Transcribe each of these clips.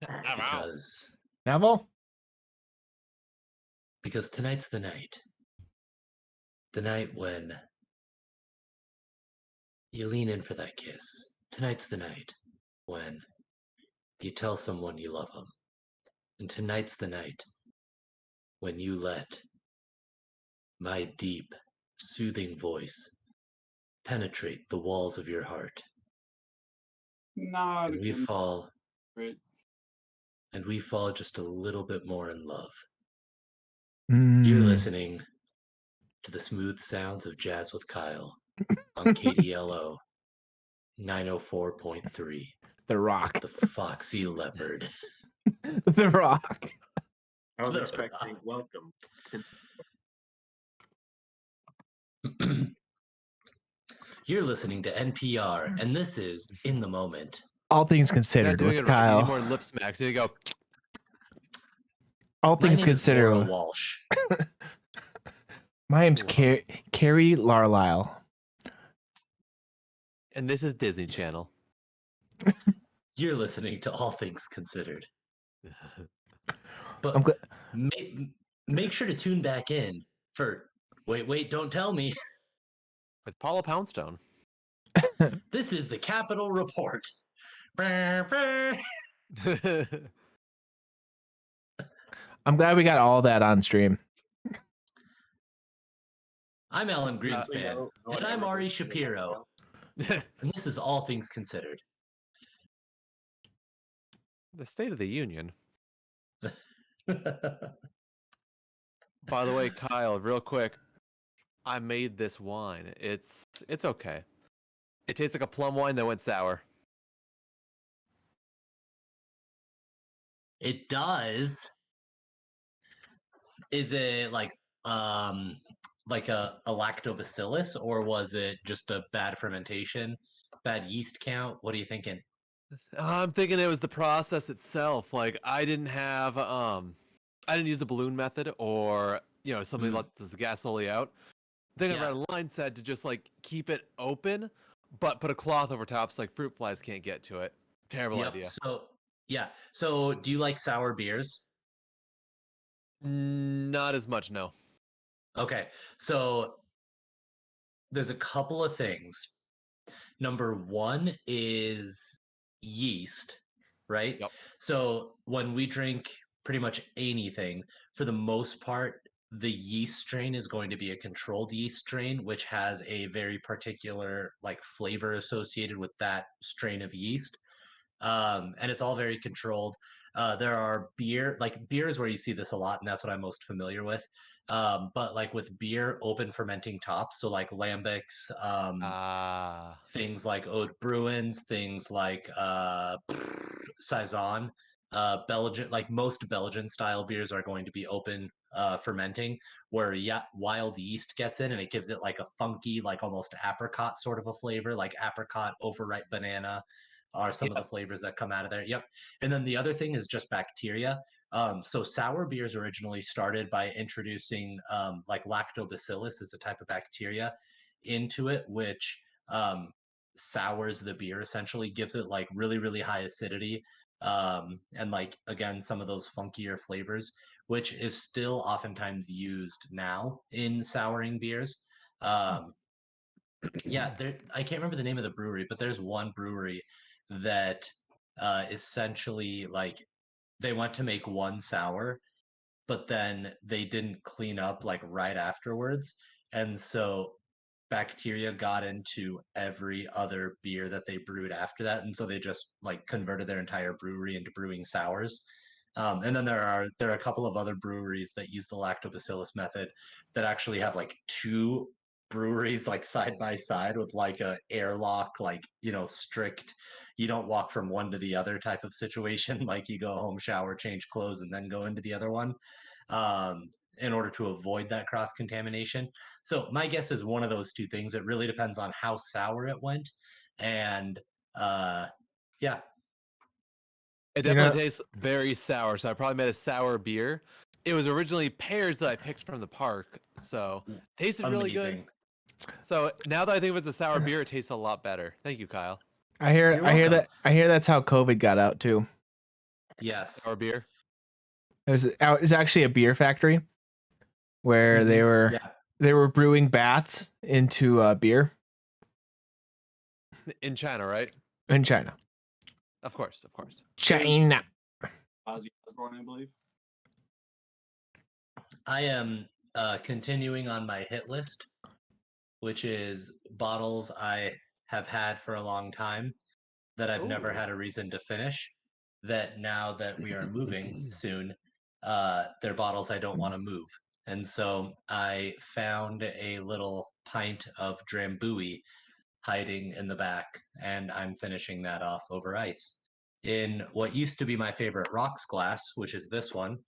I'm out. because Neville? because tonight's the night when you lean in for that kiss. Tonight's the night when you tell someone you love them, and tonight's the night when you let my deep, soothing voice penetrate the walls of your heart, Not and we again. fall Great. and we fall just a little bit more in love. Mm. You're listening to the smooth sounds of Jazz with Kyle on KDLO 904.3, The Rock. the Foxy Leopard. The Rock. I was The expecting welcome. You're listening to NPR, and this is In the Moment. All things You're not considered doing with it right. You need Kyle. more lip smacks. You need to go. All My things name is Laura considered. Walsh. My name's Wow. Carrie Larlisle. And this is Disney Channel. You're listening to All Things Considered. But I'm glad. make sure to tune back in for Wait, don't tell me. With Paula Poundstone. This is the Capitol Report. Brr, brr. I'm glad we got all that on stream. I'm Alan Honestly, Greenspan, no one and I'm ever Ari gets to do anything Shapiro, else. and this is All Things Considered. The State of the Union. By the way, Kyle, real quick, I made this wine. It's okay. It tastes like a plum wine that went sour. It does. Is it like a lactobacillus, or was it just a bad fermentation, bad yeast count? What are you thinking? I'm thinking it was the process itself. Like I didn't use the balloon method or somebody let the gas slowly out. Then I Yeah. read a line said to just like keep it open, but put a cloth over top so like fruit flies can't get to it. Terrible Yep. idea. So do you like sour beers? Not as much, no. Okay. So there's a couple of things. Number one is yeast, right? Yep. So when we drink pretty much anything, for the most part, the yeast strain is going to be a controlled yeast strain, which has a very particular like flavor associated with that strain of yeast. And it's all very controlled. There are beers where you see this a lot, and that's what I'm most familiar with. But like with beer, open fermenting tops, so like lambics, things like Oud Bruins, things like Saison, Belgian, like most Belgian style beers are going to be open fermenting, where wild yeast gets in and it gives it like a funky, like almost apricot sort of a flavor, like apricot, overripe banana are some of the flavors that come out of there. Yep. And then the other thing is just bacteria. So sour beers originally started by introducing like lactobacillus as a type of bacteria into it, which sours the beer, essentially gives it like really, really high acidity. And like, again, some of those funkier flavors, which is still oftentimes used now in souring beers. Yeah, I can't remember the name of the brewery, but there's one brewery that essentially like they went to make one sour, but then they didn't clean up like right afterwards. And so bacteria got into every other beer that they brewed after that. And so they just like converted their entire brewery into brewing sours. And then there are a couple of other breweries that use the lactobacillus method that actually have like two breweries like side by side with like a airlock, like strict, you don't walk from one to the other type of situation. Like you go home, shower, change clothes, and then go into the other one, in order to avoid that cross contamination. So my guess is one of those two things. It really depends on how sour it went, and yeah. It definitely tastes very sour, so I probably made a sour beer. It was originally pears that I picked from the park, so tasted really good. Amazing. So now that I think it was a sour beer, it tastes a lot better. Thank you, Kyle. I hear that's how COVID got out too. Yes. Sour beer. It was actually a beer factory where they were Yeah. they were brewing bats into beer In China, right? in China. Of course, of course. China. Ozzy Osbourne, I believe. I am continuing on my hit list, which is bottles I have had for a long time that I've never Ooh. had a reason to finish. That now that we are moving soon, they're bottles I don't want to move. And so I found a little pint of Drambuie hiding in the back, and I'm finishing that off over ice in what used to be my favorite rocks glass, which is this one.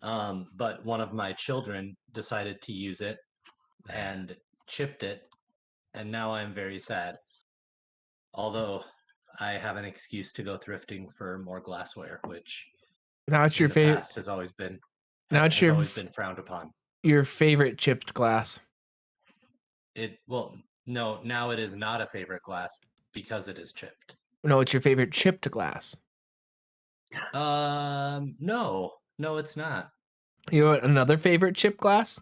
But one of my children decided to use it and chipped it, and now I'm very sad. Although I have an excuse to go thrifting for more glassware, which Now it's in your the favorite. past has always been Now it's has always been frowned upon. your favorite chipped glass. No, now it is not a favorite glass because it is chipped. No, it's your favorite chipped glass. No, it's not. You know what another favorite chipped glass?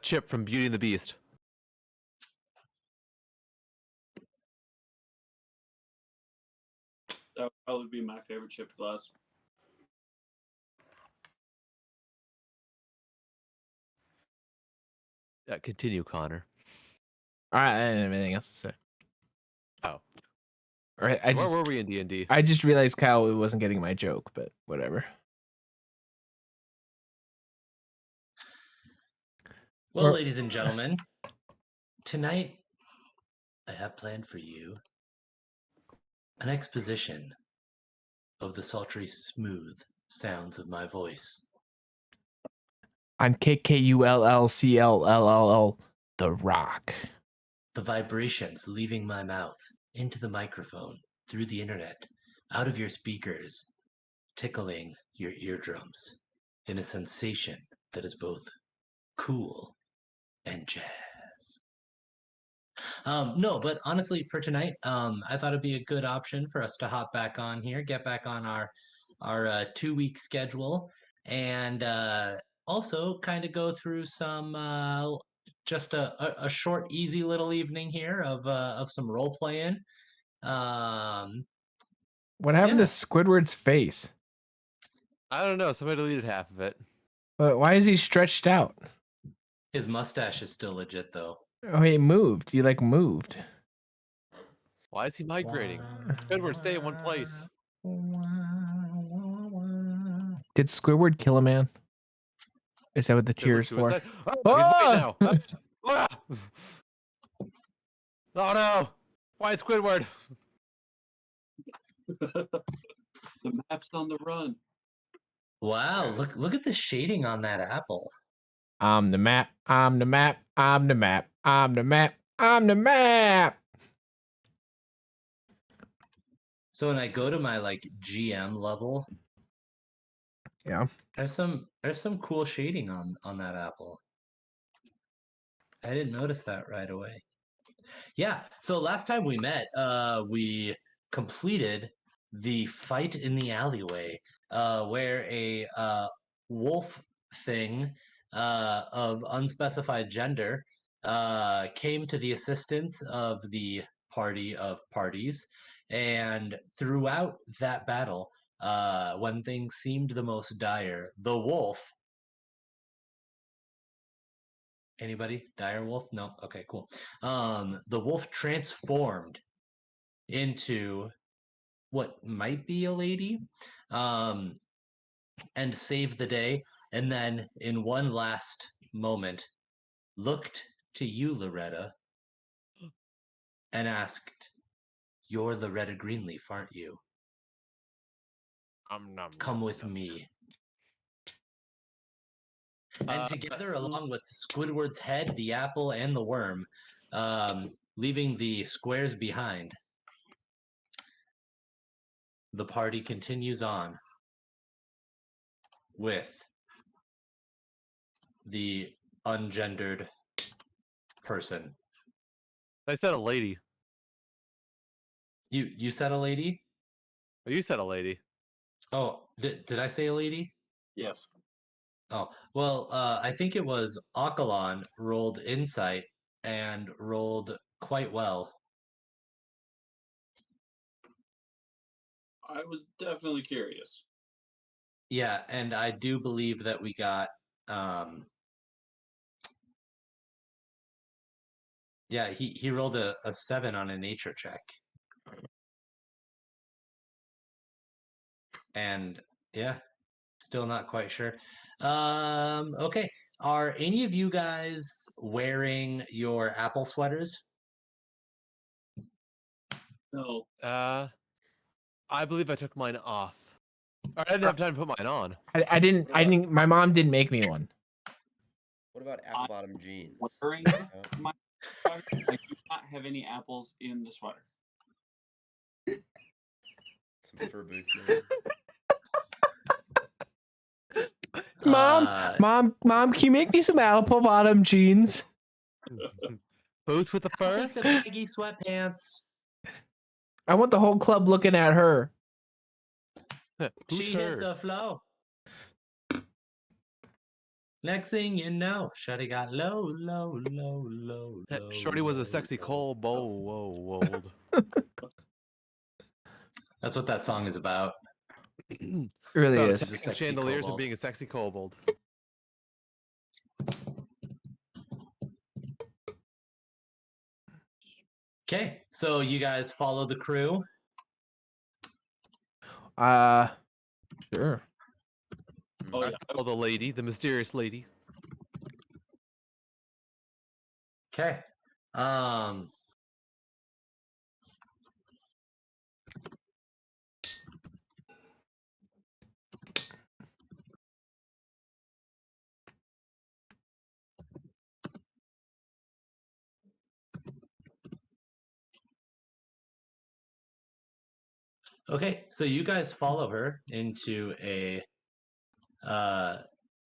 Chip from Beauty and the Beast. That would probably be my favorite chipped glass. Continue, Connor. All right, I didn't have anything else to say. Oh. All right, So where were we in D&D? I just realized Kyle wasn't getting my joke, but whatever. Well, ladies and gentlemen, tonight I have planned for you an exposition of the sultry, smooth sounds of my voice. On KKULLCLLL, The Rock. The vibrations leaving my mouth into the microphone, through the internet, out of your speakers, tickling your eardrums in a sensation that is both cool and jazz. No, but honestly, for tonight, I thought it'd be a good option for us to hop back on here, get back on our 2-week schedule, and also kind of go through some just a short, easy little evening here of some role playing. What happened Yeah. to Squidward's face? I don't know. Somebody deleted half of it. Why is he stretched out? His mustache is still legit, though. Oh, he moved. You like moved. Why is he migrating? Squidward, stay in one place. Did Squidward kill a man? Is that what the Squidward tears for? suicide? Oh, he's white now. Ah! Oh no! Why Squidward? The map's on the run. Wow, look at the shading on that apple. I'm the map. I'm the map. I'm the map. I'm the map. I'm the map. So when I go to my like GM level, Yeah. there's some cool shading on that apple. I didn't notice that right away. Yeah, so last time we met, we completed the fight in the alleyway, where a wolf thing of unspecified gender came to the assistance of the party of parties, and throughout that battle, when things seemed the most dire, the wolf. Anybody? Dire wolf? No? Okay, cool. The wolf transformed into what might be a lady, and saved the day. And then, in one last moment, looked to you, Loretta, and asked, "You're Loretta Greenleaf, aren't you? Come with me." And together, along with Squidward's head, the apple, and the worm, leaving the squares behind, the party continues on with the ungendered person. I said a lady. You said a lady? Oh, you said a lady. Oh, did I say a lady? Yes. Oh, well, I think it was Akalon rolled insight and rolled quite well. I was definitely curious. Yeah, and I do believe that we got yeah, he rolled a 7 on a nature check. And yeah, still not quite sure. Okay. Are any of you guys wearing your Apple sweaters? No. I believe I took mine off. Or I didn't have time to put mine on. I didn't. I didn't. My mom didn't make me one. What about apple bottom jeans? Wearing my sweater, I do not have any apples in the sweater. Some fur boots. Maybe. Mom, can you make me some apple bottom jeans? Boots with the I'll fur? take the baggy sweatpants. I want the whole club looking at her. Who's She her? hit the flow. Next thing you know, Shorty got low. Shorty was a sexy low. kobold. That's what that song is about. It really About is. She's a attacking sexy chandeliers and kobold. being a sexy kobold. Okay, so you guys follow the crew. Sure. Oh, I yeah. follow the lady, the mysterious lady. Okay. Okay, so you guys follow her into a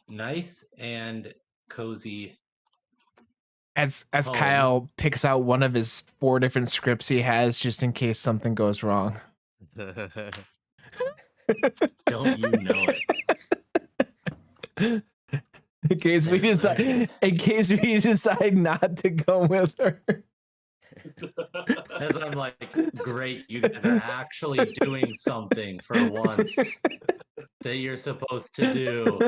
nice and cozy. As home. Kyle picks out one of his 4 different scripts he has just in case something goes wrong. Don't you know it? In case we decide not to go with her. As I'm like, great, you guys are actually doing something for once that you're supposed to do.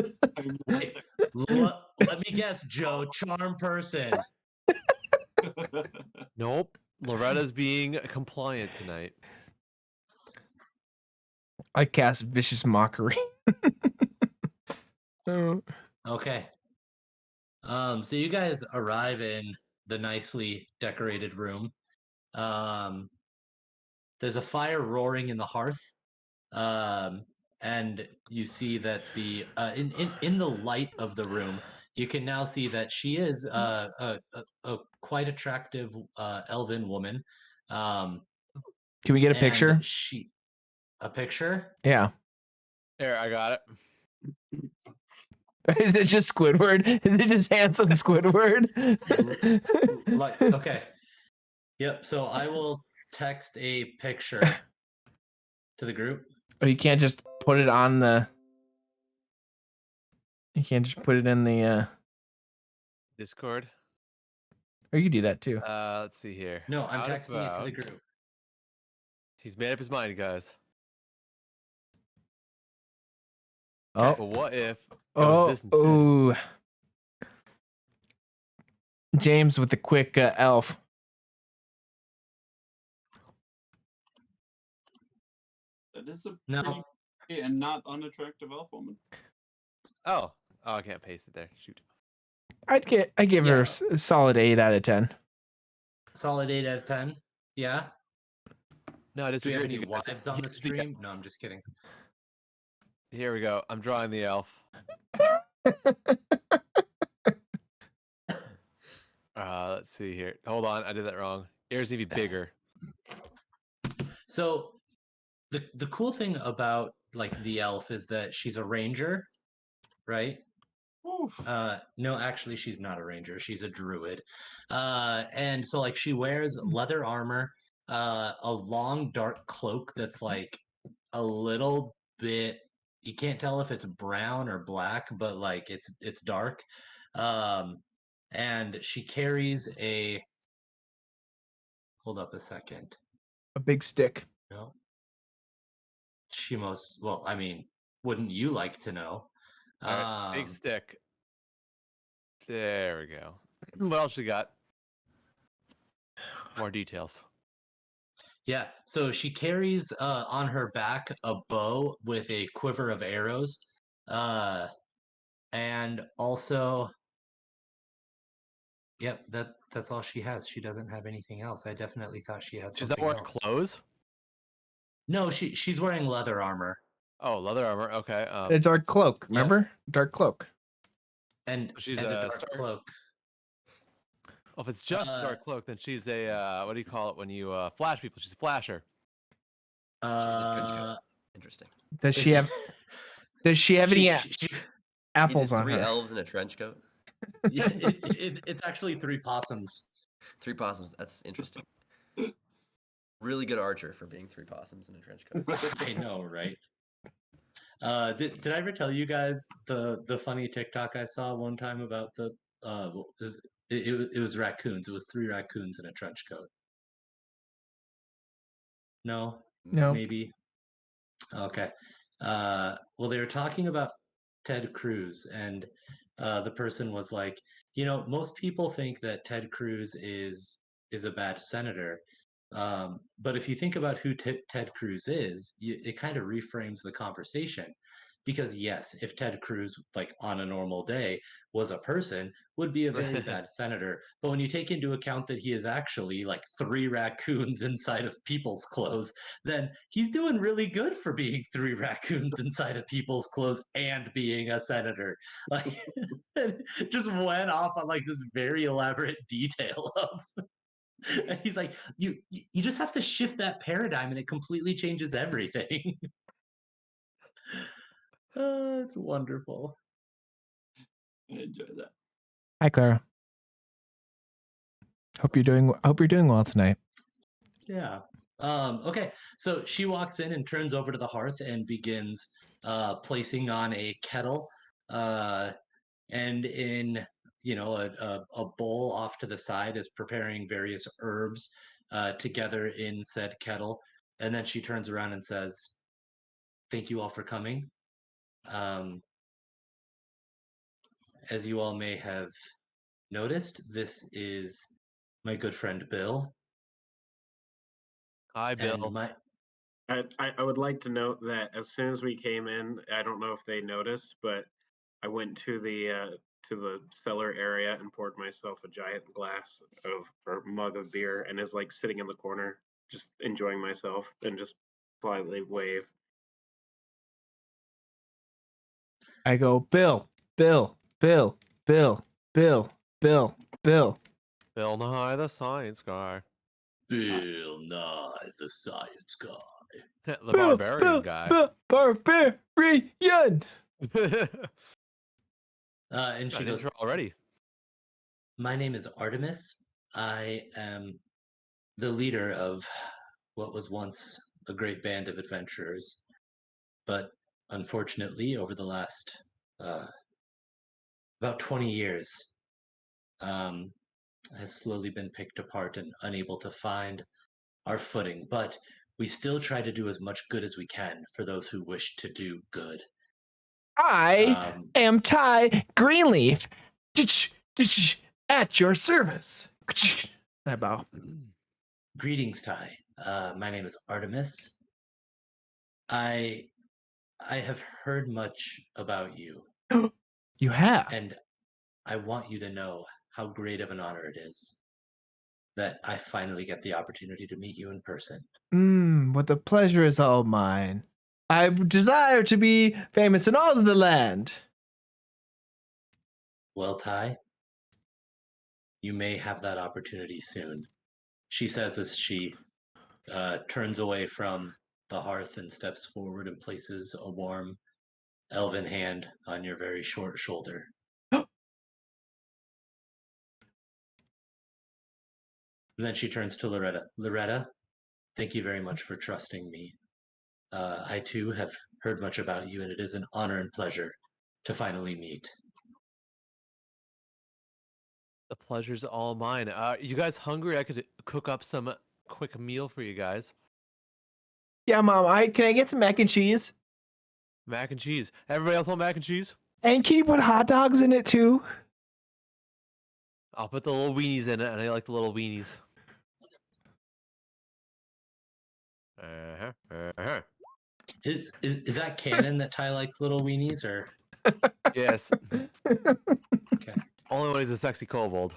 Wait, let me guess, Joe, charm person. Nope. Loretta's being compliant tonight. I cast vicious mockery. Oh. Okay. So you guys arrive in the nicely decorated room. There's a fire roaring in the hearth. And you see that the in the light of the room, you can now see that she is a quite attractive elven woman. Can we get a and picture? A picture? Yeah. Here, I got it. Is it just Squidward? Is it just handsome Squidward? Like, okay. Yep. So I will text a picture to the group. Oh, you can't just put it on the. You can't just put it in the. Discord. Or you do that too. Let's see here. No, I'm How texting it to the about- group. He's made up his mind, guys. Oh, But what if it was this instead? ooh. James with the quick elf. That is a No. pretty and not unattractive elf woman. Oh, I can't paste it there. Shoot. I give her a solid 8 out of 10. Solid 8 out of 10. Yeah. No, I Do we have disagree. any with you guys. wives on the Here's stream? No, I'm just kidding. Here we go. I'm drawing the elf. Let's see here. Hold on, I did that wrong. Ears need to be bigger. So the cool thing about like the elf is that she's a ranger, right? Oof. No, actually she's not a ranger, she's a druid. And so like she wears leather armor, a long dark cloak that's like a little bit. You can't tell if it's brown or black, but like it's dark. And she carries a. Hold up a second. A big stick. No. She most well. I mean, wouldn't you like to know? All right, big stick. There we go. What else you got? More details. Yeah, so she carries on her back a bow with a quiver of arrows, and also, yep, that's all she has. She doesn't have anything else. I definitely thought she had She's not something wearing else. clothes? No, she's wearing leather armor, Oh, leather armor. Okay. A dark cloak. Remember? Dark cloak. and She's and a a dark star- cloak. Oh, if it's just a dark cloak, then she's a what do you call it when you flash people? She's a flasher. She's a trench coat. Interesting. Does she have? Does she have any She apples Is it on 3 her? elves in a trench coat? yeah, it's actually 3 possums. 3 possums. That's interesting. Really good archer for being 3 possums in a trench coat. I know, right? Did I ever tell you guys the funny TikTok I saw one time about the it was raccoons. It was 3 raccoons in a trench coat. No, No. maybe. Okay. Well, they were talking about Ted Cruz, and the person was like, most people think that Ted Cruz is a bad senator. But if you think about who Ted Cruz is, it kind of reframes the conversation. Because yes, if Ted Cruz, like on a normal day, was a person, would be a very bad senator. But when you take into account that he is actually like 3 raccoons inside of people's clothes, then he's doing really good for being 3 raccoons inside of people's clothes and being a senator. Like, just went off on like this very elaborate detail of. And he's like, you just have to shift that paradigm, and it completely changes everything. It's wonderful. I enjoy that. Hi, Clara. Hope you're doing well tonight. Yeah. Okay. So she walks in and turns over to the hearth and begins placing on a kettle, and in a bowl off to the side is preparing various herbs together in said kettle. And then she turns around and says, "Thank you all for coming. As you all may have noticed, this is my good friend Bill." Hi, Bill. And my I would like to note that as soon as we came in, I don't know if they noticed, but I went to the cellar area and poured myself a giant glass of or mug of beer, and is like sitting in the corner, just enjoying myself, and just politely wave. I go, Bill, Bill, Bill, Bill, Bill, Bill, Bill. Bill Nye, the science guy. Bill Nye, the science guy. The Bill, barbarian Bill, guy. Bill, barbarian. And she Got an goes, intro already. "My name is Artemis. I am the leader of what was once a great band of adventurers, but unfortunately, over the last about 20 years, has slowly been picked apart and unable to find our footing. But we still try to do as much good as we can for those who wish to do good." I am Ty Greenleaf, at your service. I bow. Greetings, Ty. My name is Artemis. I have heard much about you, You have. and I want you to know how great of an honor it is that I finally get the opportunity to meet you in person. What the pleasure is all mine. I desire to be famous in all of the land. Well, Ty, you may have that opportunity soon, she says as she turns away from the hearth and steps forward and places a warm elven hand on your very short shoulder. And then she turns to Loretta. "Loretta, thank you very much for trusting me. I too have heard much about you, and it is an honor and pleasure to finally meet. The pleasure's all mine. You guys hungry? I could cook up some quick meal for you guys. Yeah, Mom. Can I get some mac and cheese? Mac and cheese. Everybody else want mac and cheese? And can you put hot dogs in it too? I'll put the little weenies in it, and I like the little weenies. Is that canon that Ty likes little weenies, or Yes. okay? Only when he's a sexy kobold.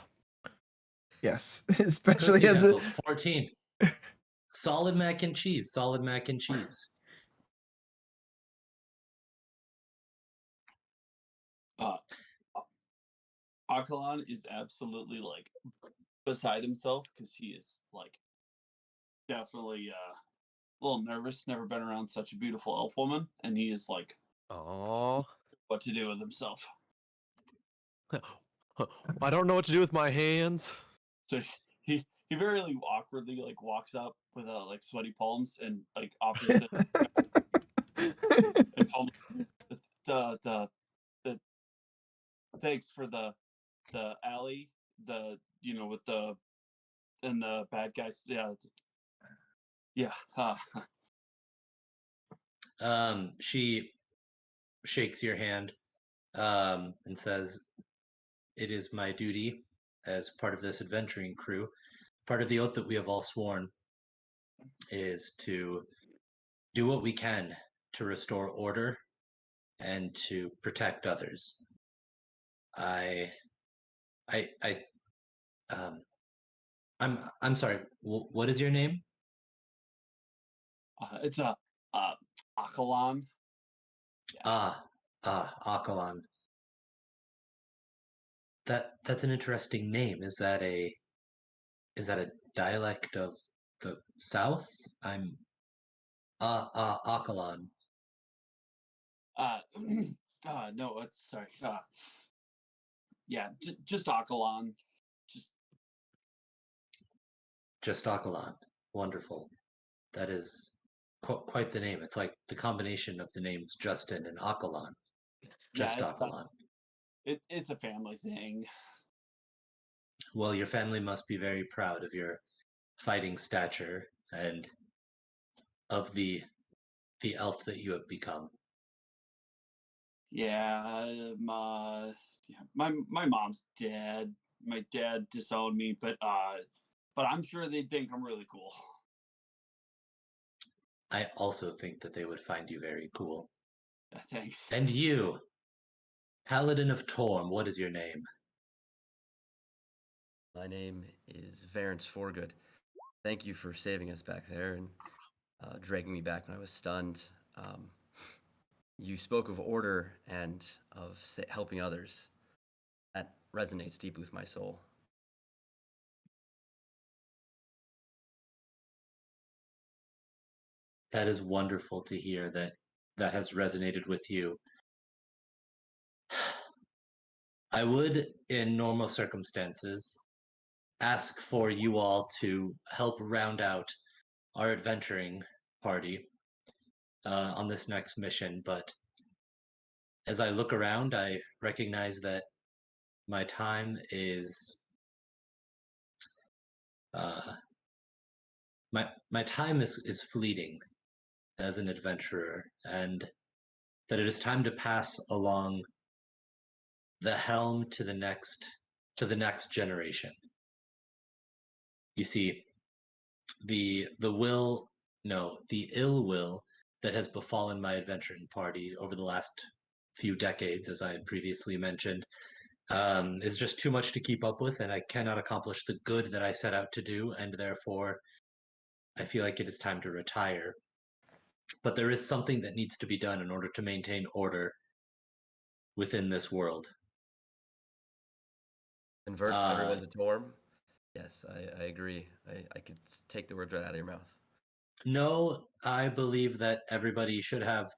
Yes, especially Cookie as Vessels 14. Solid mac and cheese. Solid mac and cheese. Akalan is absolutely like beside himself because he is like definitely a little nervous. Never been around such a beautiful elf woman, and he is like, Oh. what to do with himself. I don't know what to do with my hands. So he very like awkwardly like walks up with like sweaty palms and like offers to and palms the thanks for the alley, the with the and the bad guys, yeah. She shakes your hand and says, "It is my duty as part of this adventuring crew, part of the oath that we have all sworn, is to do what we can to restore order and to protect others. I, I, I'm sorry. What is your name? It's a Akalan. Akalan. That's an interesting name. Is that a dialect of the South? I'm Akalan. No, it's sorry. Yeah, just Akalan. Just Akalan. Wonderful. That is quite the name. It's like the combination of the names Justin and Akalan. Just Yeah, Akalan. it's a family thing. Well, your family must be very proud of your fighting stature and of the elf that you have become. Yeah, my mom's dead. My dad disowned me, but I'm sure they think I'm really cool. I also think that they would find you very cool. Thanks. And you, Paladin of Torm, what is your name? My name is Varence Forgood. Thank you for saving us back there and dragging me back when I was stunned. You spoke of order and of helping others. That resonates deeply with my soul. That is wonderful to hear that has resonated with you. I would, in normal circumstances, ask for you all to help round out our adventuring party on this next mission, but as I look around, I recognize that my time is my time is fleeting as an adventurer, and that it is time to pass along the helm to the next generation. You see, the ill will that has befallen my adventuring party over the last few decades, as I had previously mentioned, is just too much to keep up with, and I cannot accomplish the good that I set out to do, and therefore I feel like it is time to retire. But there is something that needs to be done in order to maintain order within this world. Convert everyone to Torm? Yes, I agree. I could take the words right out of your mouth. No, I believe that everybody should have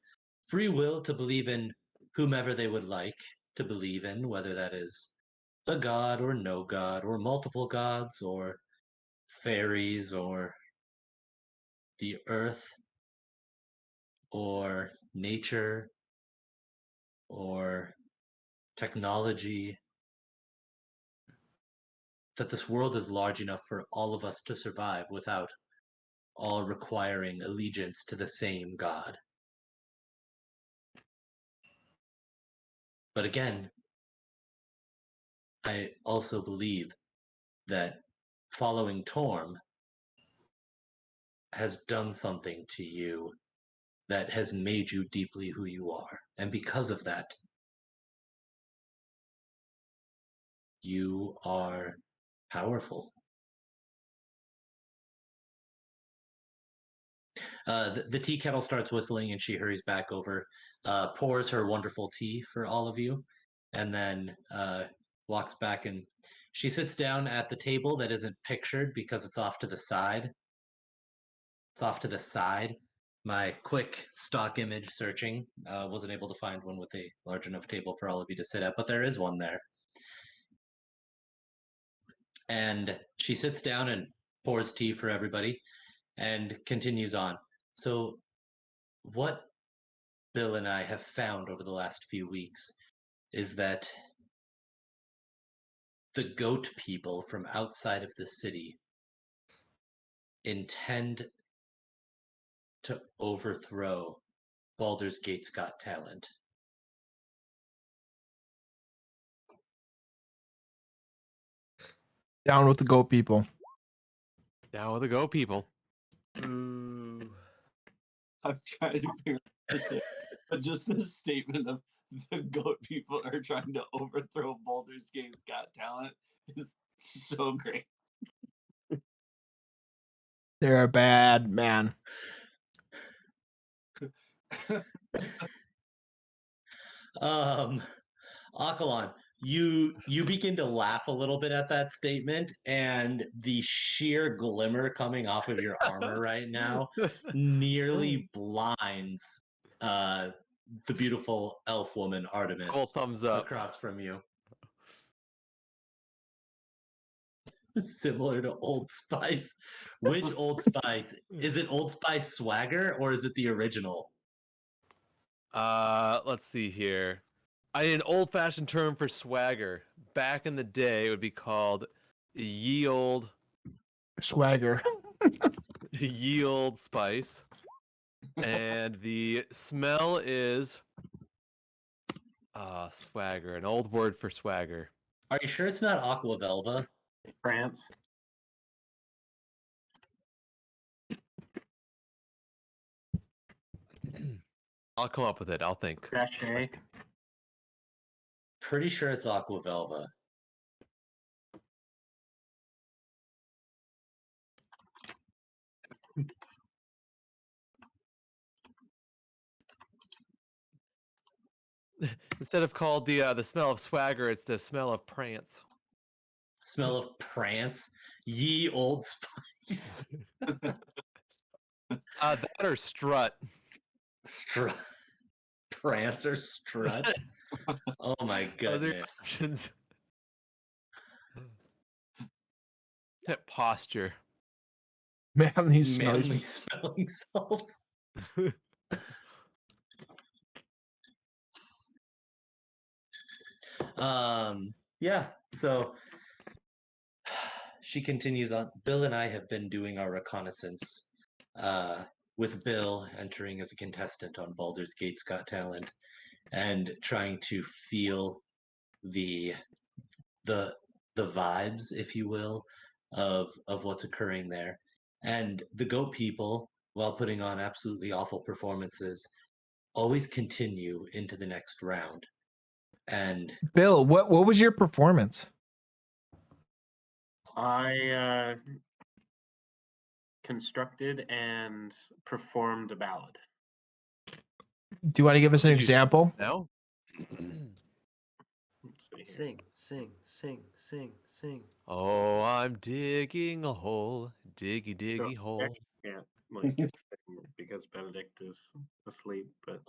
free will to believe in whomever they would like to believe in, whether that is a god or no god, or multiple gods, or fairies, or the earth. or nature or technology, that this world is large enough for all of us to survive without all requiring allegiance to the same God. But again, I also believe that following Torm has done something to you that has made you deeply who you are. And because of that, you are powerful. The tea kettle starts whistling and she hurries back over, pours her wonderful tea for all of you, and then walks back and she sits down at the table that isn't pictured because it's off to the side. It's off to the side. My quick stock image searching wasn't able to find one with a large enough table for all of you to sit at, but there is one there. And she sits down and pours tea for everybody and continues on. So, what Bill and I have found over the last few weeks is that the goat people from outside of the city intend to overthrow Baldur's Gate's Got Talent. Down with the goat people. Down with the go, people. Ooh. I'm trying to figure out what to say, but just this statement of the goat people are trying to overthrow Baldur's Gate's Got Talent is so great. They're a bad man. Akalon, you begin to laugh a little bit at that statement, and the sheer glimmer coming off of your armor right now nearly blinds the beautiful elf woman Artemis Cool thumbs up. across from you. Similar to Old Spice. Which Old Spice? Is it Old Spice Swagger or is it the original? Let's see here. I need an old-fashioned term for swagger. Back in the day, it would be called ye old Swagger. ye old spice, and the smell is swagger. An old word for swagger. Are you sure it's not Aqua Velva? France. I'll come up with it. I'll think. Sachet. Pretty sure it's Aqua Velva. Instead of called the smell of swagger, it's the smell of prance. Smell of prance. Ye Old Spice. That or strut. Strut. Prance or strut. Oh my Those are your goodness. options. Posture. Manly smelly. Manly smelling salts. Yeah, so she continues on. Bill and I have been doing our reconnaissance, with Bill entering as a contestant on Baldur's Gate's Got Talent and trying to feel the vibes, if you will, of what's occurring there. And the goat people, while putting on absolutely awful performances, always continue into the next round. And Bill, what was your performance? I constructed and performed a ballad. Do you want to give us an You- example? No? Let's see here. Sing, sing, sing, sing, sing. Oh, I'm digging a hole. Diggy, So, diggy hole. actually, yeah, like sing because Benedict is asleep, but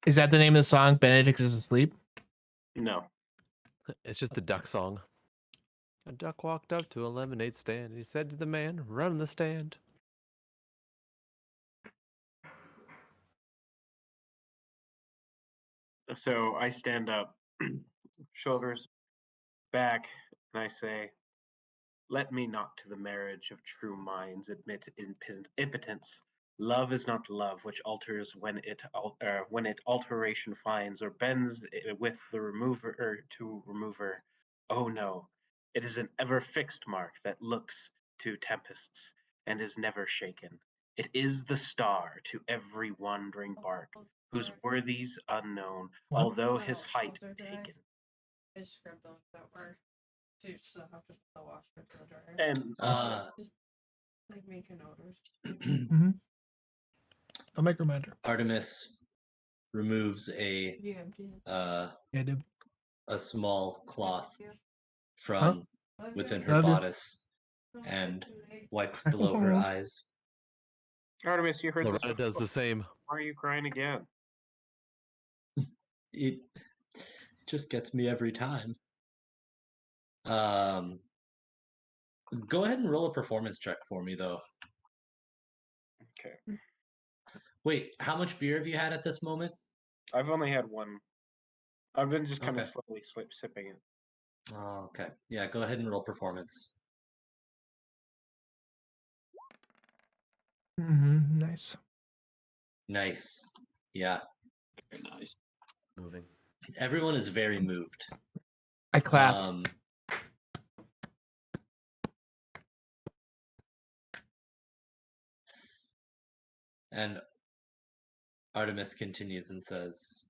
Is that the name of the song? Benedict is asleep. no. It's just the duck song. A duck walked up to a lemonade stand and he said to the man running the stand, So I stand up, shoulders back, and I say, "Let me not to the marriage of true minds admit impotence. Love is not love, which alters when it alteration finds or bends with the remover to remover. Oh no, it is an ever fixed mark that looks to tempests and is never shaken. It is the star to every wandering bark, whose worthies unknown, What? although his Oh, height was there today? taken." I just grabbed those that were. So you just have to put the washer to the dryer. And Just like making orders. Mm-hmm. I'll make a reminder. Artemis removes You empty it. Yeah, dude. a small cloth Yeah. from Okay. within her Love you. bodice and wipes I below her won't. eyes. Artemis, you heard this Loretta does before. the same. Why are you crying again? It just gets me every time. Go ahead and roll a performance check for me, though. Okay. Wait, how much beer have you had at this moment? I've only had one. I've been just kind of Okay. slowly sipping it. Oh, okay. Yeah, go ahead and roll performance. Mm-hmm. Nice. Nice. Yeah. Very nice. Moving. Everyone is very moved. I clap. And Artemis continues and says,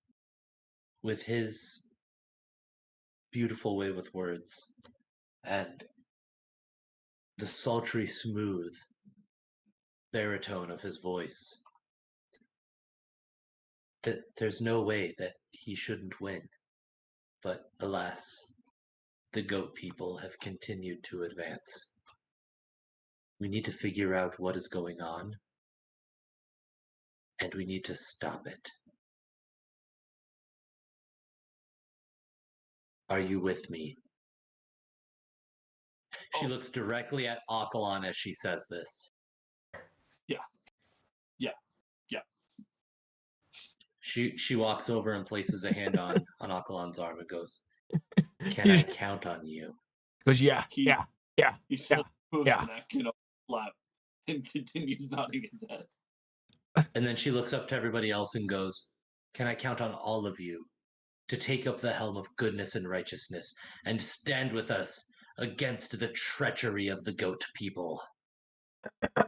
with his beautiful way with words and the sultry, smooth baritone of his voice, that there's no way that he shouldn't win. But alas, the goat people have continued to advance. We need to figure out what is going on, and we need to stop it. Are you with me? She Oh. looks directly at Akalon as she says this. Yeah. She walks over and places a hand on Akalon's arm and goes, "Can He I just count on you?" goes, yeah, He- yeah, yeah. He still moves yeah. the neck, flap, and continues nodding his head. And then she looks up to everybody else and goes, "Can I count on all of you to take up the helm of goodness and righteousness and stand with us against the treachery of the goat people?"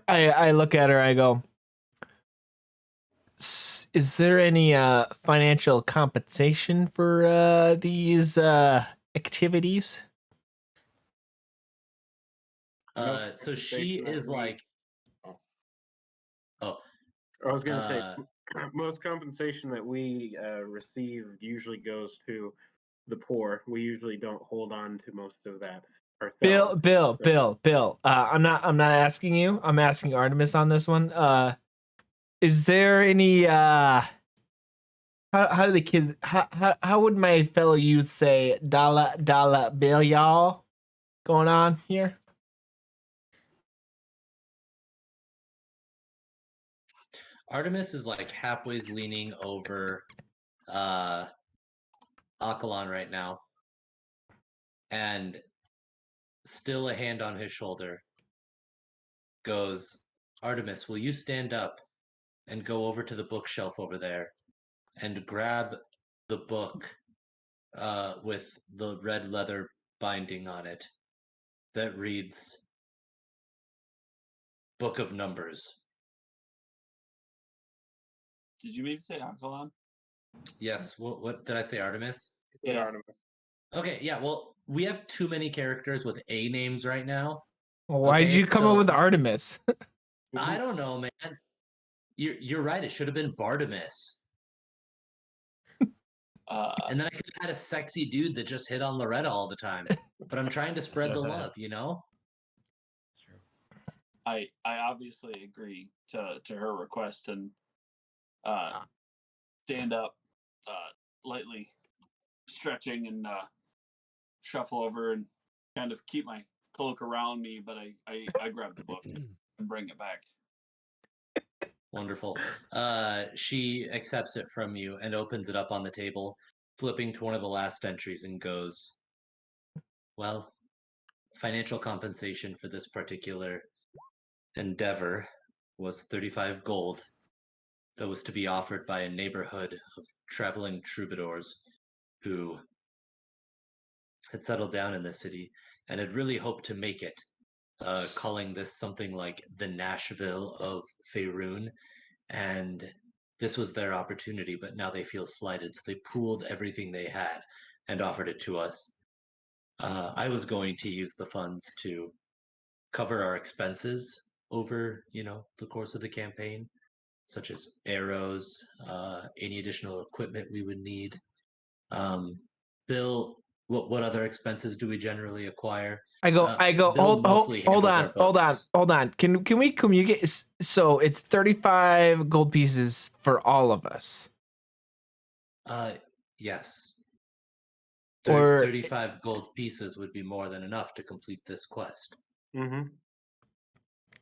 I look at her. I go, is there any financial compensation for these activities? Most So she compensation that is we- like, I was going to say, uh, most compensation that we receive usually goes to the poor. We usually don't hold on to most of that ourselves. Bill. I'm not asking you. I'm asking Artemis on this one. Is there any how do the kids how would my fellow youth say dollar bill y'all going on here? Artemis is like halfway leaning over Akalon right now, and still a hand on his shoulder, goes, "Artemis, will you stand up and go over to the bookshelf over there and grab the book with the red leather binding on it that reads Book of Numbers?" Did you mean to say Akalon? Yes. What did I say, Artemis? Yeah. Artemis. Okay, yeah, well, we have too many characters with A names right now. Well, why did Okay, you come up so- with Artemis? I don't know, man. You're right. It should have been Bartimus. And then I could have had a sexy dude that just hit on Loretta all the time. But I'm trying to spread the love, you know? It's true. I obviously agree to her request and stand up, lightly stretching and shuffle over and kind of keep my cloak around me, but I grab the book and bring it back. Wonderful. She accepts it from you and opens it up on the table, flipping to one of the last entries and goes, well, financial compensation for this particular endeavor was 35 gold that was to be offered by a neighborhood of traveling troubadours who had settled down in the city and had really hoped to make it, calling this something like the Nashville of Faerun. And this was their opportunity, but now they feel slighted. So they pooled everything they had and offered it to us. I was going to use the funds to cover our expenses over, the course of the campaign, such as arrows, any additional equipment we would need. Bill, what other expenses do we generally acquire? I go, Bill mostly handles our books. hold on. Can we communicate? So it's 35 gold pieces for all of us. Yes. Or 35 gold pieces would be more than enough to complete this quest. Mm-hmm.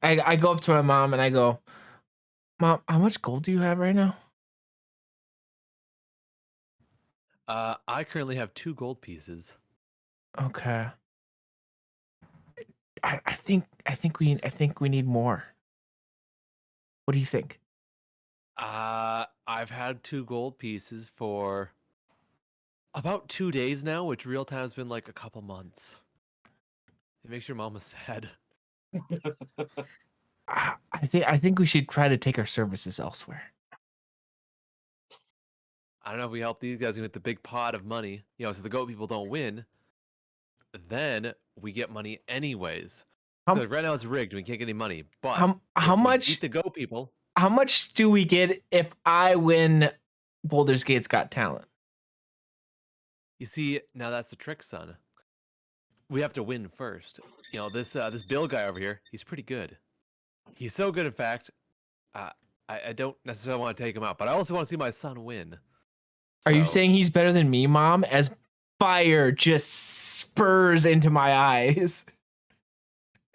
I go up to my mom and I go, Mom, how much gold do you have right now? I currently have 2 gold pieces. Okay. I think we need more. What do you think? I've had 2 gold pieces for about 2 days now, which real time's been like a couple months. It makes your mama sad. I think we should try to take our services elsewhere. I don't know if we help these guys with the big pot of money, so the goat people don't win, then we get money anyways. How- So right now it's rigged. We can't get any money. But How if we much beat the goat people? how much do we get if I win Boulder's Gate's Got Talent? You see, now that's the trick, son. We have to win first. This Bill guy over here, he's pretty good. He's so good, in fact, I don't necessarily want to take him out, but I also want to see my son win. Are you So- saying he's better than me, Mom? As fire just spurs into my eyes.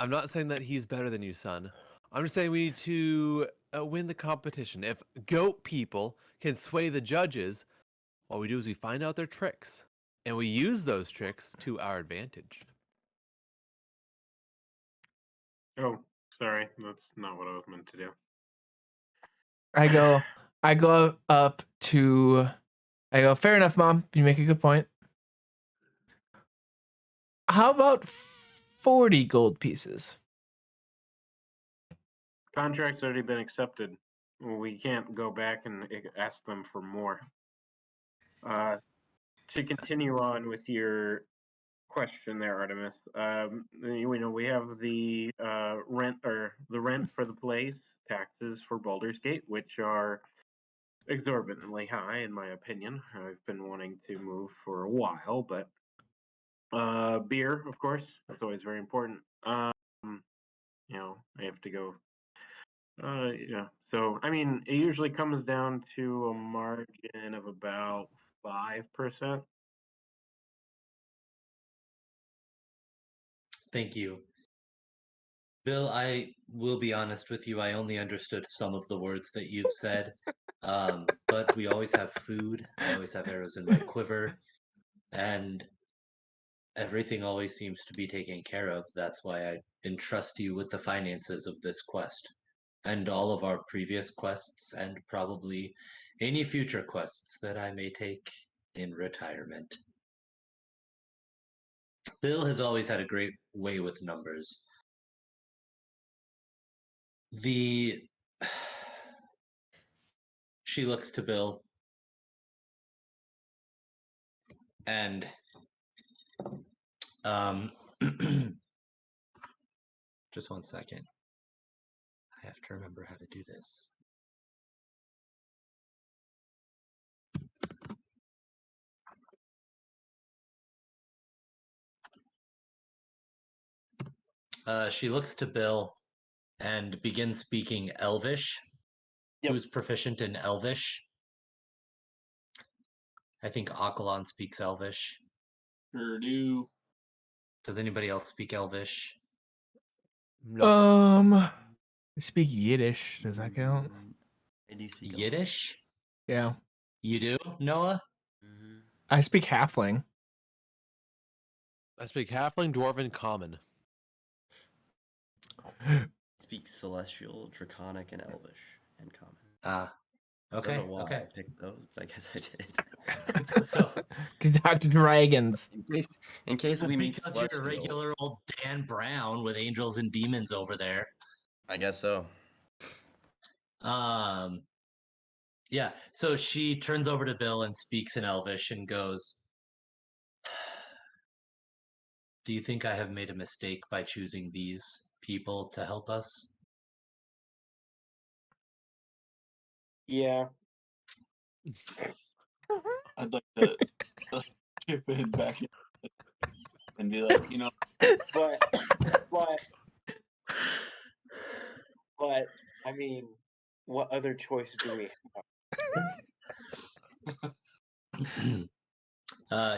I'm not saying that he's better than you, son. I'm just saying we need to win the competition. If goat people can sway the judges, what we do is we find out their tricks, and we use those tricks to our advantage. Oh, sorry, that's not what I was meant to do. I go up to fair enough, Mom. You make a good point. How about 40 gold pieces? Contract's already been accepted. We can't go back and ask them for more. To continue on with your question there, Artemis. We have the rent for the place, taxes for Baldur's Gate, which are exorbitantly high, in my opinion. I've been wanting to move for a while, but beer, of course, that's always very important. I have to go. So I mean, it usually comes down to a margin of about 5%. Thank you. Bill, I will be honest with you. I only understood some of the words that you've said. But we always have food. I always have arrows in my quiver. And everything always seems to be taken care of. That's why I entrust you with the finances of this quest. And all of our previous quests, and probably any future quests that I may take in retirement. Bill has always had a great way with numbers. She looks to Bill and just one second. I have to remember how to do this. She looks to Bill and begins speaking Elvish. Yep. Who's proficient in Elvish? I think Akalon speaks Elvish. Sure do. Does anybody else speak Elvish? No. I speak Yiddish. Does that count? I do speak Elvish. Yiddish? Yeah. You do, Noah? Mm-hmm. I speak halfling. I speak Halfling, Dwarven, Common. Speak Celestial, Draconic, and Elvish, and Common. Ah, I okay, don't know why okay. I picked those, but I guess I did. So, Because Dr. Dragons. in case we meet because you're a Celestials. regular old Dan Brown with angels and demons over there. I guess so. Yeah, so she turns over to Bill and speaks in Elvish and goes, "Do you think I have made a mistake by choosing these people to help us?" Yeah. I'd like to chip in back in and be like, you know, But I mean, what other choice do we have?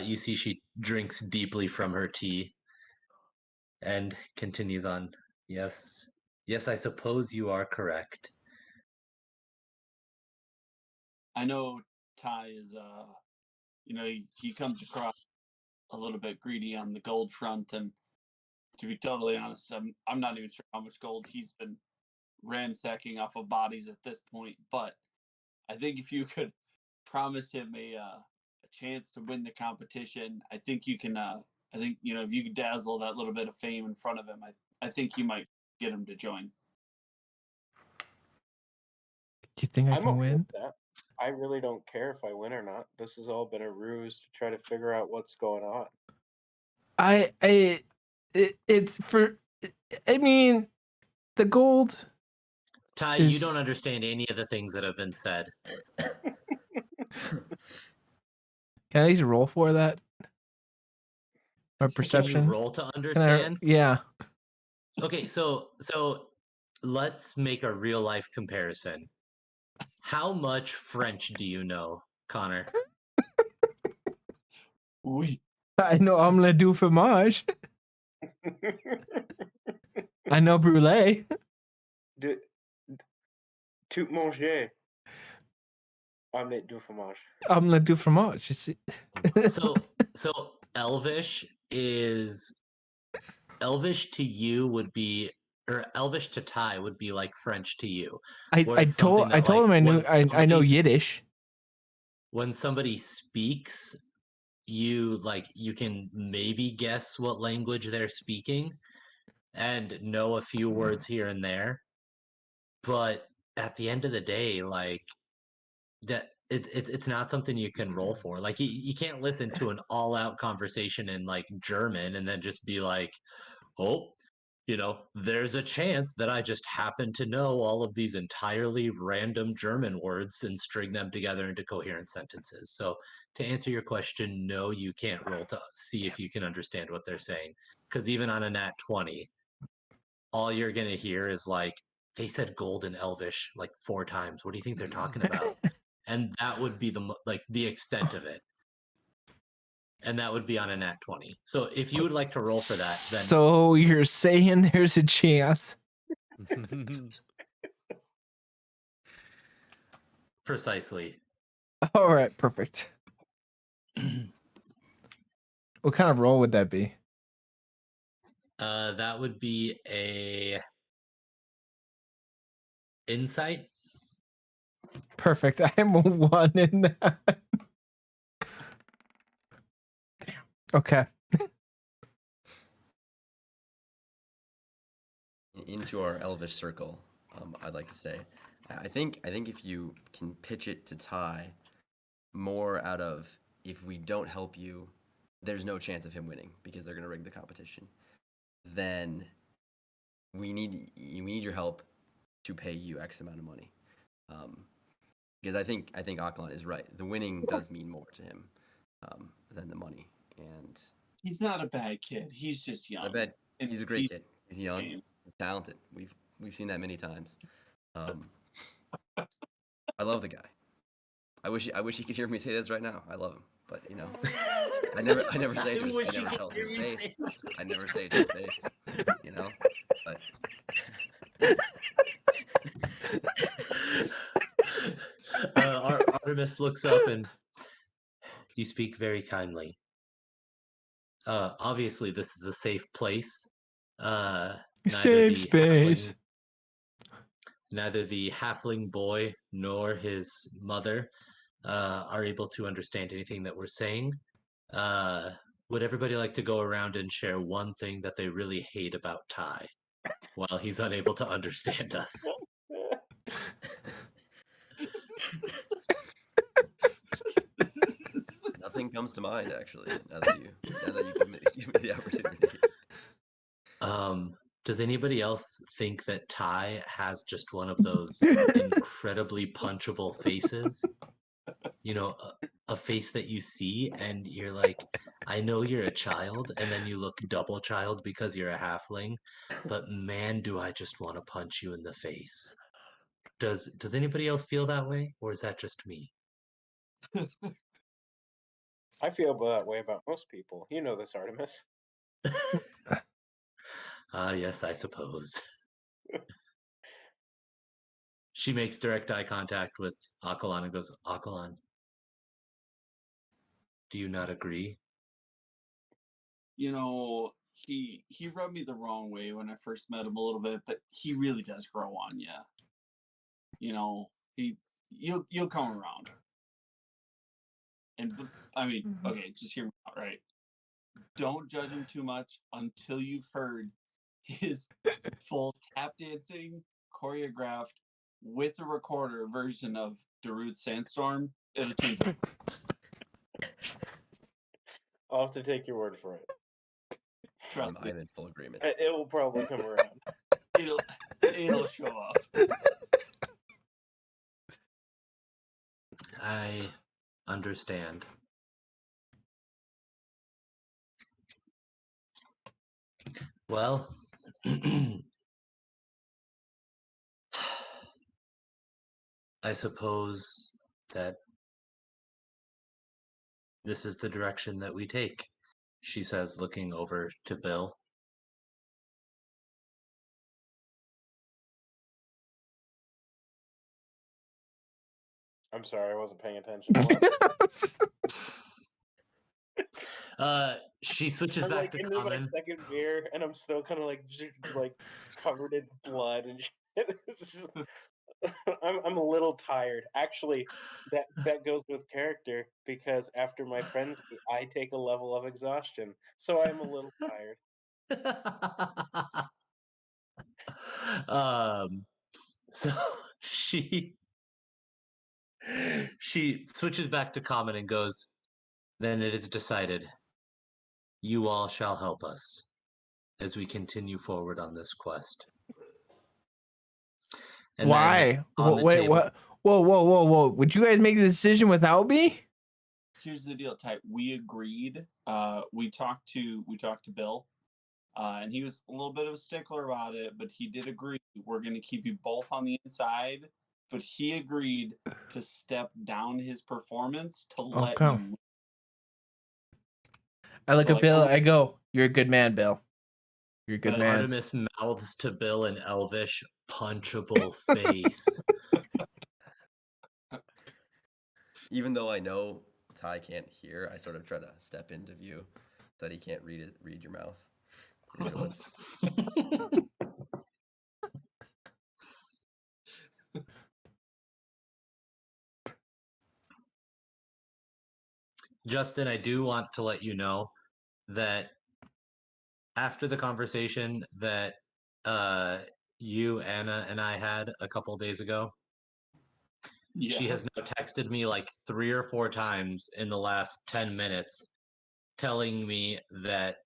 You see she drinks deeply from her tea and continues on. Yes, I suppose you are correct. I know Ty is, you know, he comes across a little bit greedy on the gold front, and to be totally honest, I'm not even sure how much gold he's been ransacking off of bodies at this point. But I think if you could promise him a chance to win the competition, I think you can. I think, you know, if you could dazzle that little bit of fame in front of him, I think you might get him to join. Do you think I I'm can okay win? with that. I really don't care if I win or not. This has all been a ruse to try to figure out what's going on. It's for. I mean, the gold. Ty, Is- you don't understand any of the things that have been said. Can I at least roll for that? Or Can perception? you roll to Can I- understand? yeah. Okay, so let's make a real life comparison. How much French do you know, Connor? Oui. I know omelette du fromage. I know brulee. Tout manger. Omelette du fromage. Omelette du fromage. So Elvish to you would be, or Elvish to Ty would be like French to you. I told him I knew I know Yiddish. When somebody speaks, you can maybe guess what language they're speaking and know a few words here and there. But at the end of the day, like, that it's not something you can roll for. Like, you can't listen to an all-out conversation in like German and then just be like, oh, you know, there's a chance that I just happen to know all of these entirely random German words and string them together into coherent sentences. So to answer your question, no, you can't roll to see if you can understand what they're saying. Because even on a nat 20, all you're going to hear is like, they said gold in Elvish like 4 times. What do you think they're talking about? And that would be the extent of it. And that would be on a nat 20. So if you would like to roll for that, then So you're saying there's a chance? precisely. All right, perfect. What kind of roll would that be? That would be a insight. Perfect. I am a 1 in that. Damn. Okay. Into our Elvish circle, I'd like to say, I think if you can pitch it to Ty, more out of, if we don't help you, there's no chance of him winning because they're gonna rig the competition. Then we need your help to pay you X amount of money, because I think Aklan is right. The winning does mean more to him than the money, and He's not a bad kid. He's just young. I bet And he's a great he's kid. He's young, game. he's talented. We've seen that many times. I love the guy. I wish he could hear me say this right now. I love him, but you know, I never say it to his, I never tell it to his face. I never say it to his face. You know, but Artemis looks up and you speak very kindly. Obviously, this is a safe place. Neither Safe the space. neither the halfling boy nor his mother are able to understand anything that we're saying. Would everybody like to go around and share one thing that they really hate about Ty while he's unable to understand us? Nothing comes to mind actually. Now that you give me the opportunity. Does anybody else think that Ty has just one of those incredibly punchable faces? You know, a face that you see and you're like, I know you're a child, and then you look double child because you're a halfling, but man, do I just want to punch you in the face. Does anybody else feel that way, or is that just me? I feel that way about most people. You know this, Artemis. Yes, I suppose. She makes direct eye contact with Akalan and goes, Akalan, do you not agree? You know, he rubbed me the wrong way when I first met him a little bit, but he really does grow on you. You know, you'll come around. And I mean, okay, just hear me out, right? Don't judge him too much until you've heard his full tap dancing, choreographed with a recorder version of Darude Sandstorm. It'll change it. I'll have to take your word for it. Trust me. I'm in full agreement. It will probably come around. It'll show up. I understand. Well, I suppose that this is the direction that we take, she says, looking over to Bill. I'm sorry, I wasn't paying attention. What? She switches I'm back like to into my common. second beer, and I'm still kind of like covered in blood and shit. It's just- I'm a little tired. Actually, that goes with character because after my frenzy, I take a level of exhaustion, so I'm a little tired. So she switches back to common and goes, then it is decided. You all shall help us as we continue forward on this quest. And then Why? on the Wait, table- what? Whoa! Would you guys make the decision without me? Here's the deal, Ty. We agreed. We talked to Bill, and he was a little bit of a stickler about it, but he did agree. We're going to keep you both on the inside, but he agreed to step down his performance to let Okay. you. I look So, at like, Bill. I'm- I go, "You're a good man, Bill. You're a good But man." Artemis mouths to Bill in Elvish, punchable face. Even though I know Ty can't hear, I sort of try to step into view so that he can't read your mouth, read your lips. Justin, I do want to let you know that after the conversation that you, Anna, and I had a couple days ago, yeah. she has now texted me like 3 or 4 times in the last 10 minutes telling me that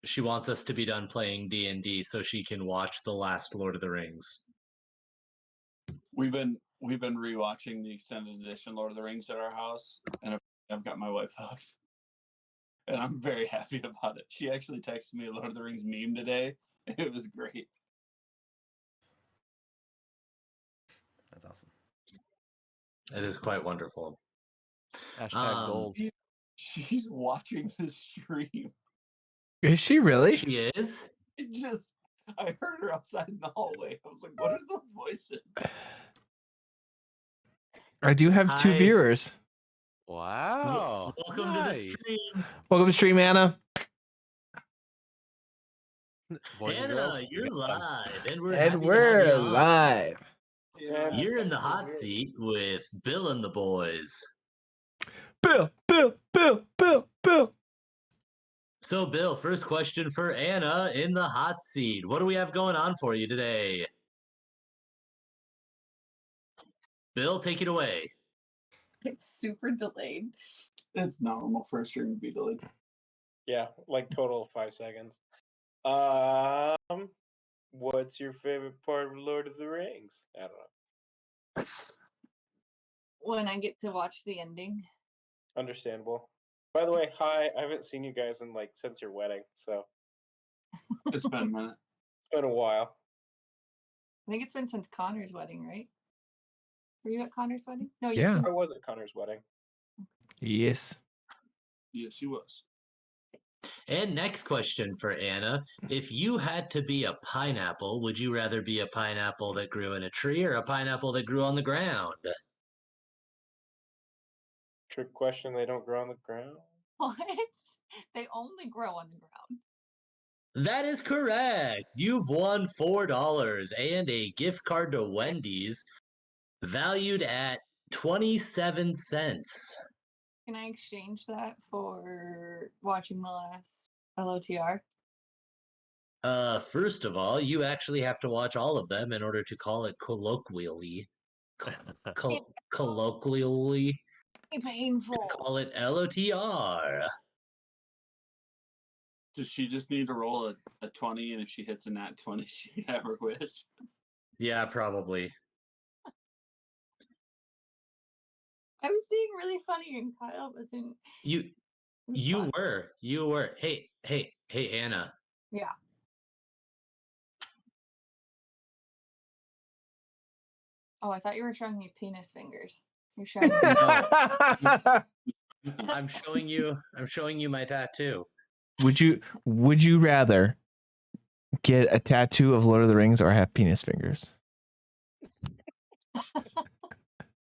she wants us to be done playing D&D so she can watch the last Lord of the Rings. We've been rewatching the extended edition Lord of the Rings at our house, and I've got my wife hooked, and I'm very happy about it. She actually texted me a Lord of the Rings meme today. It was great. That's awesome. It is quite wonderful. Hashtag goals. She's watching the stream. Is she really? She is? I heard her outside in the hallway. I was like, what are those voices? I do have 2 Hi. viewers. Wow. Welcome to the nice. stream. Welcome to stream, Anna. Boys and girls, Anna, we you're got 'em. live, and we're And happy to we're have you on. live. Yeah, You're in the hot seat with Bill and the boys. Bill. So, Bill, first question for Anna in the hot seat. What do we have going on for you today? Bill, take it away. It's super delayed. It's normal for a stream to be delayed. Yeah, like total of 5 seconds. What's your favorite part of Lord of the Rings? I don't know. When I get to watch the ending. Understandable. By the way, hi. I haven't seen you guys in like since your wedding, so It's been a minute. it's been a while. I think it's been since Connor's wedding, right? Were you at Connor's wedding? No, you Yeah. I was at Connor's wedding. Yes. Yes, he was. And next question for Anna. If you had to be a pineapple, would you rather be a pineapple that grew in a tree or a pineapple that grew on the ground? Trick question. They don't grow on the ground. What? They only grow on the ground. That is correct. You've won $4 and a gift card to Wendy's valued at 27 cents. Can I exchange that for watching the last LOTR? First of all, you actually have to watch all of them in order to call it colloquially. Colloquially, Painful. call it LOTR. Does she just need to roll a 20, and if she hits a nat 20, she can have her wish? Yeah, probably. I was being really funny and Kyle wasn't. You responding. were. Hey, Anna. Yeah. Oh, I thought you were showing me penis fingers. You're showing me. I'm showing you my tattoo. Would you rather get a tattoo of Lord of the Rings or have penis fingers?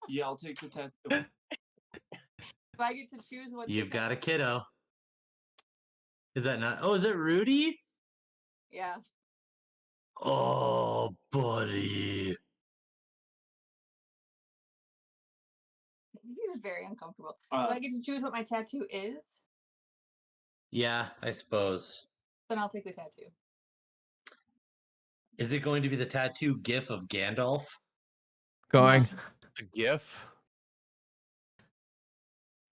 Yeah, I'll take the tattoo. If I get to choose what You've got a kiddo. Is that not? Oh, is it Rudy? Yeah. Oh, buddy. He's very uncomfortable. Uh, If I get to choose what my tattoo is, Yeah, I suppose. then I'll take the tattoo. Is it going to be the tattoo gif of Gandalf? Going. A GIF.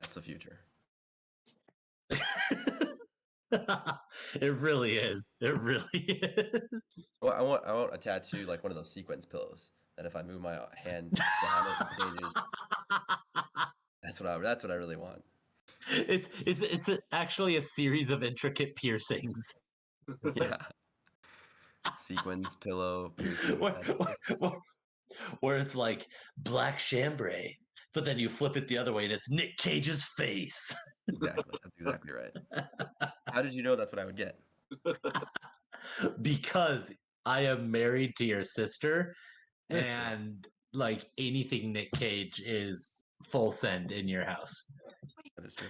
That's the future. It really is. It really is. Well, I want a tattoo like one of those sequence pillows. That if I move my hand down it, pages, that's what I really want. It's actually a series of intricate piercings. Yeah. Sequins, pillow, piercing. Where it's like black chambray, but then you flip it the other way and it's Nick Cage's face. Exactly. That's exactly right. How did you know that's what I would get? Because I am married to your sister, Okay. and like anything Nick Cage is full send in your house. That is true.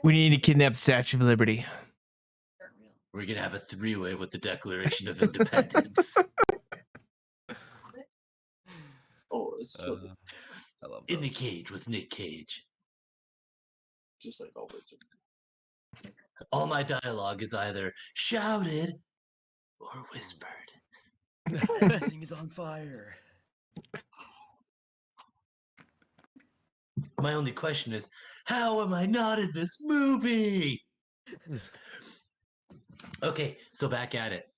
We need to kidnap the Statue of Liberty. Aren't real. We're gonna have a three-way with the Declaration of Independence. Oh, it's I love In the those. cage with Nick Cage. just like always. All my dialogue is either shouted or whispered. Everything is on fire. My only question is, how am I not in this movie? Okay, so back at it.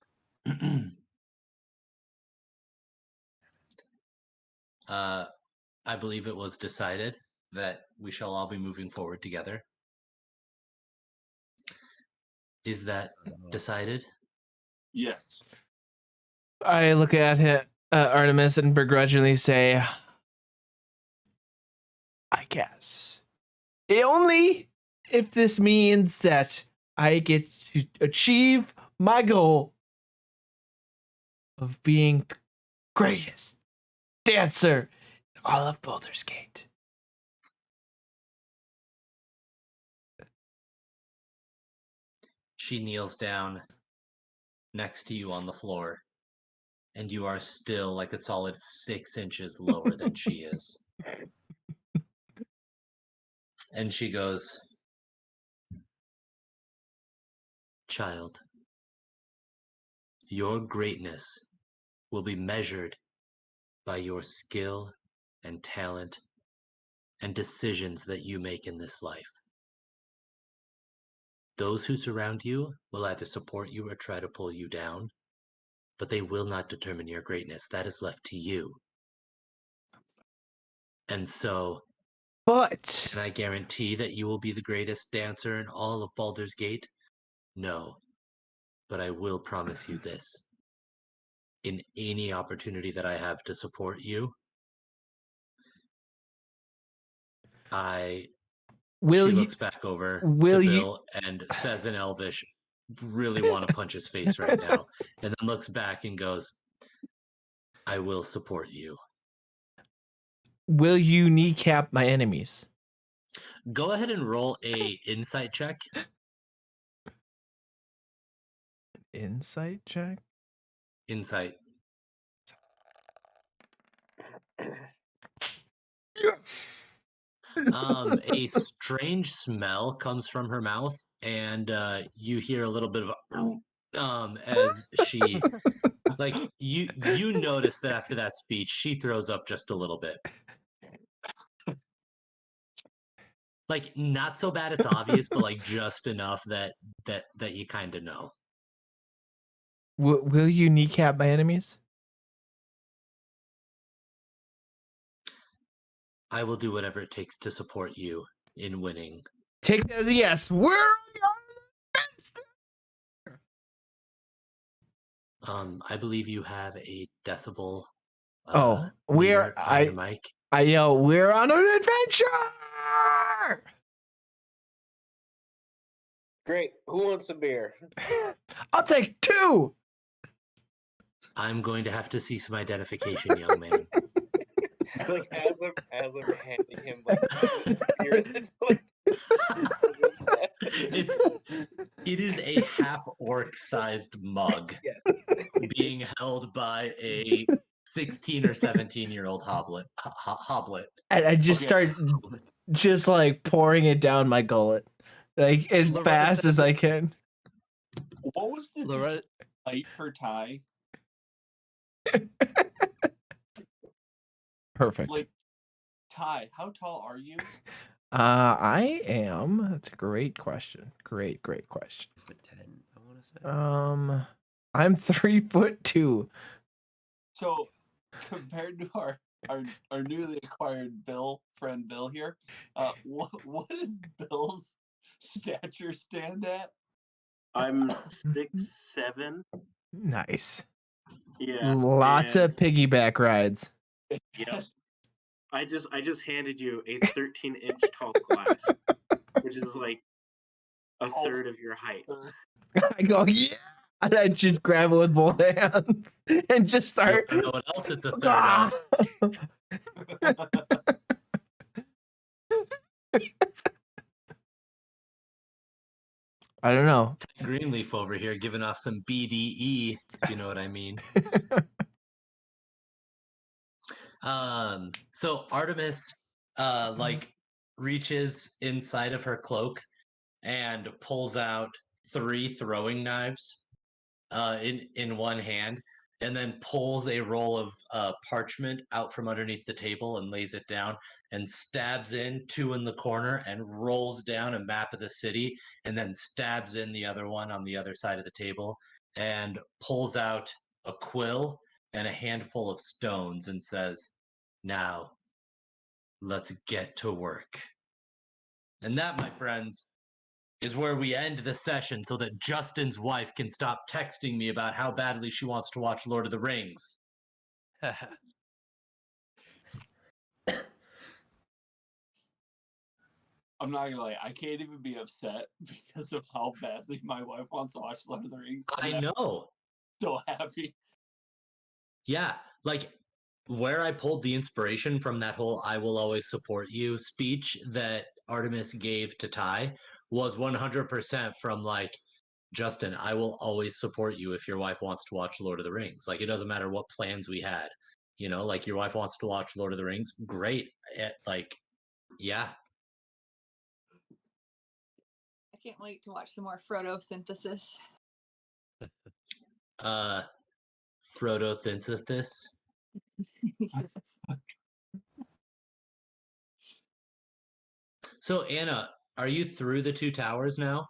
I believe it was decided that we shall all be moving forward together. Is that decided? Yes. I look at Artemis and begrudgingly say, I guess. Only if this means that I get to achieve my goal of being the greatest dancer in all of Baldur's Gate. She kneels down next to you on the floor, and you are still like a solid 6 inches lower than she is. And she goes, "Child, your greatness will be measured by your skill and talent and decisions that you make in this life. Those who surround you will either support you or try to pull you down, but they will not determine your greatness. That is left to you. And so, But can I guarantee that you will be the greatest dancer in all of Baldur's Gate? No. But I will promise you this. In any opportunity that I have to support you, will she you looks back over will to you- Bill and says in Elvish, really want to punch his face right now, and then looks back and goes, I will support you. will you kneecap my enemies? Go ahead and roll a insight check. Insight check. Insight. Yes. A strange smell comes from her mouth, and you hear a little bit of a as she like you notice that after that speech she throws up just a little bit. Like not so bad it's obvious, but like just enough that you kind of know. Will you kneecap my enemies? I will do whatever it takes to support you in winning. Take that as a yes. I believe you have a decibel. We're meter on your mic. I yell, we're on an adventure. Great. Who wants a beer? I'll take 2. I'm going to have to see some identification, young man. Like as I'm handing him like beer, it's like it is a half orc sized mug yes. being held by a 16 or 17-year-old hoblet. And I just start just like pouring it down my gullet, like as Loretta fast said as I can. What was the Loretta, height for Ty? Perfect. Like, Ty, how tall are you? I am. That's a great question. Great question. 5'10", I want to say. I'm 3'2". So, compared to our newly acquired friend Bill here, what is Bill's stature stand at? I'm 6'7". Nice. Yeah. Lots and of piggyback rides. Yep. Yes. I just handed you a 13-inch tall glass, which is like a third of your height. I go, yeah. And I just grab it with both hands and just start. You know what else it's a third Ah. of? I don't know. Greenleaf over here giving off some BDE, if you know what I mean. So Artemis like reaches inside of her cloak and pulls out 3 throwing knives in one hand, and then pulls a roll of parchment out from underneath the table and lays it down and stabs in 2 in the corner and rolls down a map of the city and then stabs in the other one on the other side of the table and pulls out a quill and a handful of stones and says, now let's get to work. And that, my friends, is where we end the session so that Justin's wife can stop texting me about how badly she wants to watch Lord of the Rings. I'm not gonna lie, I can't even be upset because of how badly my wife wants to watch Lord of the Rings. I know. So happy. Yeah, like where I pulled the inspiration from that whole "I will always support you" speech that Artemis gave to Ty was 100% from like, Justin, I will always support you if your wife wants to watch Lord of the Rings. Like, it doesn't matter what plans we had. You know, like your wife wants to watch Lord of the Rings. Great. Like, yeah. I can't wait to watch some more Frodo synthesis. Photosynthesis. Yes. So Anna, are you through the 2 towers now?